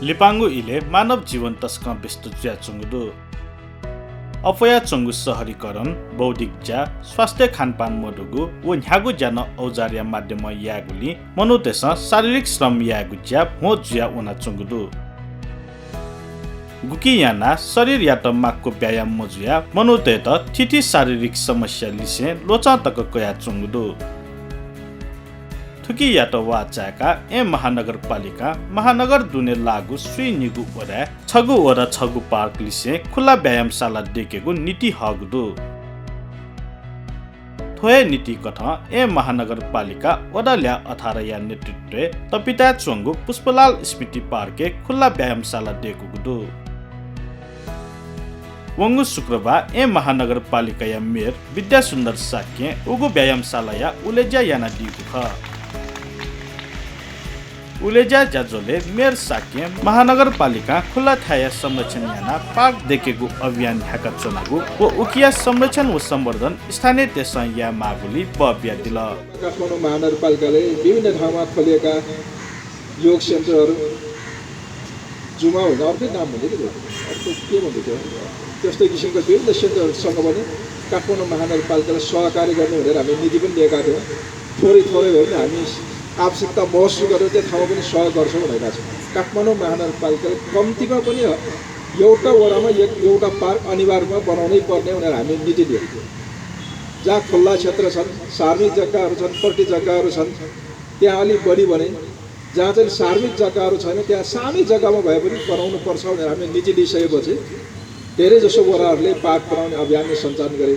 लिपाङ्गु इले मानव जीवन तस्क व्यस्त ज्या चुङ्गुदु अपया चंगु शहरीकरण बौद्धिक ज्या स्वास्थ्य खानपान मडुगु व न्यागु ज्यान औजार्य माध्यम यागुली मनुतेस शारीरिक श्रम यागु ज्या हो ज्या उना चंगुदु गुकी याना शरीर या त मागको व्यायाम मजुया मनुते त ठिठी शारीरिक समस्या लिसे लोचा तक कया चंगुदु थुकी या त वाचाका महानगरपालिका महानगर दुने लागु सुई निगु वडा छगु पार्क लिसे खुला व्यायामशाला देखेगु नीति हगुदु थोय नीति कथ महानगरपालिका वडाल्या 18 या नेतृत्व तपिता चंगु पुष्पलाल स्मृति पार्के खुला व्यायामशाला देखेगुदु वंगु शुक्रबार महानगरपालिका या मेयर विद्या सुन्दर साक्य उगु व्यायामशाला या उलेजा याना दिगु ख उलेजा जाजोले मेयर साक्य महानगरपालिका खुला ठाया संरक्षण याना पार्क देखेगु अभियान ढाका चनागु व उकिया संरक्षण व सम्वर्धन स्थानीय देश या मागुली बब्या दिल काठमाडौँ महानगरपालिकाले विभिन्न ठाउँमा खोलिएका योग सेन्टरहरू जुमा हुन्छ अर्कै नाम हुन्छ के अर्को के भन्छ त्यस्तै किसिमको विभिन्न सेन्टरहरूसँग पनि काठमाडौँ महानगरपालिकाले सहकारी गर्ने भनेर हामी नीति पनि दिएका थियौँ थोरै भए पनि हामी आवश्यकता महसुस गरेर त्यो ठाउँमा पनि सहयोग गर्छौँ भनेका छौँ काठमाडौँ महानगरपालिकाले कम्तीमा पनि एउटा वडामा एउटा पार्क अनिवार्यमा बनाउनै पर्ने भनेर हामी नीति दियौँ जहाँ खुल्ला क्षेत्र छन् सार्वजनिक जग्गाहरू छन् पर्टी जग्गाहरू छन् त्यहाँ अलिक बढी भने जहाँ चाहिँ सार्वजनिक जग्गाहरू छैन त्यहाँ सानै जग्गामा भए पनि बनाउनु पर्छ भनेर हामी नीति दिइसकेपछि धेरै जसो वडाहरूले पार्क बनाउने अभियान सञ्चालन गरे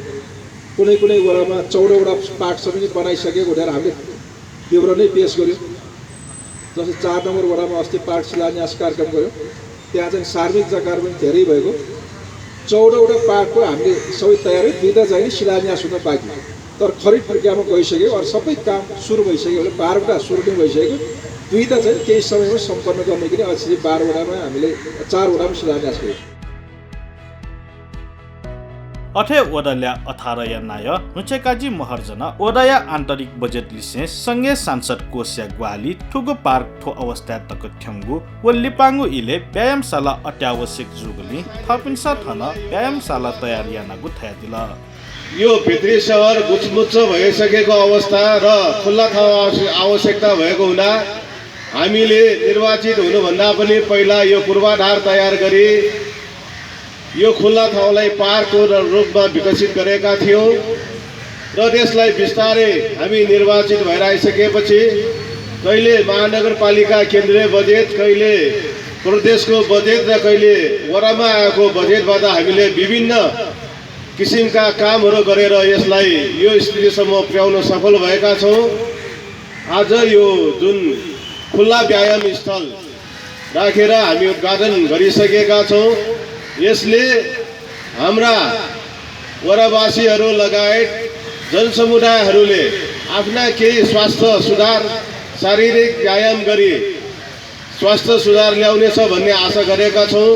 कुनै वडामा 14 वटा पार्क समिति बनाइसकेको भनेर हामीले विवरणै पेश गर्यो जस्तै 4 नम्बर वडामा अस्ति पार्क शिलान्यास कार्यक्रम गर्यो त्यहाँ चाहिँ सार्वजनिक जग्गाहरू पनि धेरै भएको 14 वटा पार्कको हामीले सबै तयारी दुईटा चाहिँ शिलान्यास हुन बाँकी तर खरिद प्रक्रियामा गइसक्यो अरू सबै काम सुरु भइसक्यो भने 12 वटा सुरु नै भइसक्यो दुईटा चाहिँ केही समयमा सम्पन्न गर्ने कि अहिले 12 वटामा हामीले 4 वटामा शिलान्यास गर्यो अठे वडाल्या 18 या नाय नुचेकाजी महर्जना वडाया आन्तरिक बजेट लिसे संगे सांसद कोस्या ग्वाली ठुगु पार्क ठो अवस्था तक ठ्याङ्गु व लिपाङ्गु इले व्यायामशाला अत्यावश्यक जुगली थपिन्छ थन व्यायामशाला तयार यानागु थया दिल यो भित्री शहर गुचमुच्च भइसकेको अवस्था र खुल्ला ठाउँ आवश्यकता भएको हुँदा हामीले निर्वाचित हुनुभन्दा पनि पहिला यो पूर्वाधार तयार गरी यो खुल्ला ठाउँलाई पार्कको रूपमा विकसित गरेका थियौँ र त्यसलाई बिस्तारै हामी निर्वाचित भएर आइसकेपछि कहिले महानगरपालिका केन्द्रीय बजेट कहिले प्रदेशको बजेट र कहिले वडामा आएको बजेटबाट हामीले विभिन्न किसिमका कामहरू गरेर यसलाई यो स्थितिसम्म पुर्याउन सफल भएका छौँ आज यो जुन खुल्ला व्यायाम स्थल राखेर हामी उद्घाटन गरिसकेका छौँ यसले हाम्रा वडावासीहरू लगायत जनसमुदायहरूले आफ्ना केही स्वास्थ्य सुधार शारीरिक व्यायाम गरी स्वास्थ्य सुधार ल्याउनेछ भन्ने आशा गरेका छौँ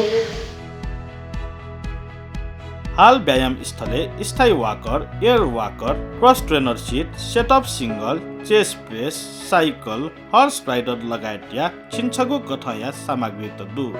हाल व्यायाम स्थले स्थायी walker air walker cross trainer sit setup single chest press cycle horse rider लगायत या छिन्छगु कथया सामग्री त दु